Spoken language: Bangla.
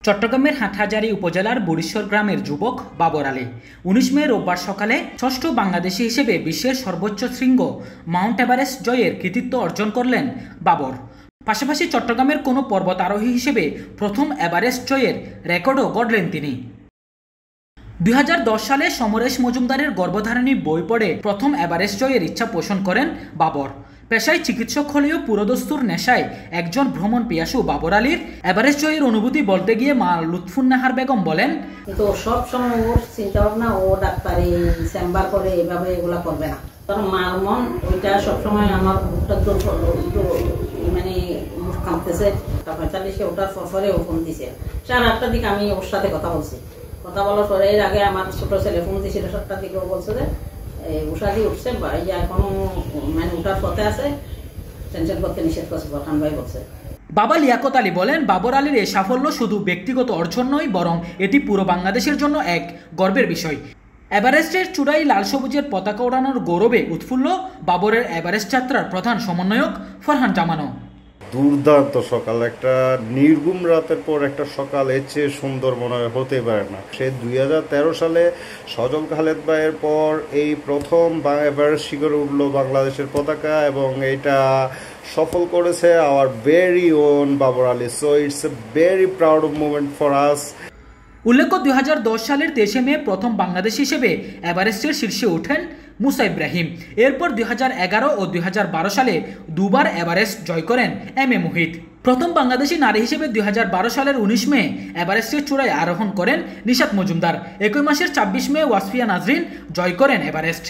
চট্টগ্রামের হাটহাজারী উপজেলার বুড়িশ্বর গ্রামের যুবক বাবর আলী ১৯ মে রোববার সকালে ষষ্ঠ বাংলাদেশি হিসেবে বিশ্বের সর্বোচ্চ শৃঙ্গ মাউন্ট এভারেস্ট জয়ের কৃতিত্ব অর্জন করলেন বাবর। পাশাপাশি চট্টগ্রামের কোনো পর্বত আরোহী হিসেবে প্রথম এভারেস্ট জয়ের রেকর্ডও গড়লেন তিনি। ২০১০ সালে সমরেশ মজুমদারের গর্ভধারিণী বই পড়ে প্রথম এভারেস্ট জয়ের ইচ্ছা পোষণ করেন বাবর। পেশায় চিকিৎসক হলেও পুরোদস্তুর নেশায় একজন ভ্রমণ পিয়াসু বাবর আলীর এভারেস্ট জয়ের অনুভূতি বলতে গিয়ে মা লুৎফুন্নেহার বেগম বলেন, তো সব সময় ওর চিন্তা ভাবনা ও ডাক্তারি চেম্বার করে এভাবে এগুলা করবে না। তার মার মন ওইটা সবসময় আমার মানে মুখ কাঁপতেছে। 45-এ ওটার পরে ও ফোন দিছে 8টার দিকে। আমি ওর সাথে কথা বলছি। কথা বলার পরে এর আগে আমার ছোট ছেলে ফোন দিয়েছিল 7টার দিকে। ও বলছে যে উষাদি উঠছে এখনো মানে উঠার পথে আছে, টেনশন করতে নিষেধ করছে প্রধান ভাই বলছে। বাবা লিয়াকত আলী বলেন, বাবর আলীর এই সাফল্য শুধু ব্যক্তিগত অর্জন নয়, বরং এটি পুরো বাংলাদেশের জন্য এক গর্বের বিষয়। এভারেস্টের চূড়ায় লাল সবুজের পতাকা ওড়ানোর গৌরবে উৎফুল্ল বাবরের এভারেস্ট যাত্রার প্রধান সমন্বয়ক ফরহান জামানও। দুর্দান্ত সকাল, একটা নির্ঘুম রাতের পর একটা সকাল এর চেয়ে সুন্দর মনে হতে পারে না। সে 2013 সালে সজল খালেদ ভাইয়ের পর এই প্রথম এভারেস্ট শিখরে উঠল বাংলাদেশের পতাকা, এবং এটা সফল করেছে our very own Babar Ali. So it's a very proud movement for us. উল্লেখ্য, ২০১০ সালের ২৩ মে প্রথম বাংলাদেশ হিসেবে এভারেস্টের শীর্ষে ওঠেন মুসা ইব্রাহিম। এরপর ২০১১ ও ২০১২ সালে দুবার এভারেস্ট জয় করেন এম.এ. মুহিত। প্রথম বাংলাদেশি নারী হিসেবে ২০১২ সালের ১৯ মে এভারেস্টের চূড়ায় আরোহণ করেন নিশাত মজুমদার। একই মাসের ২৬ মে ওয়াসফিয়া নাজরিন জয় করেন এভারেস্ট।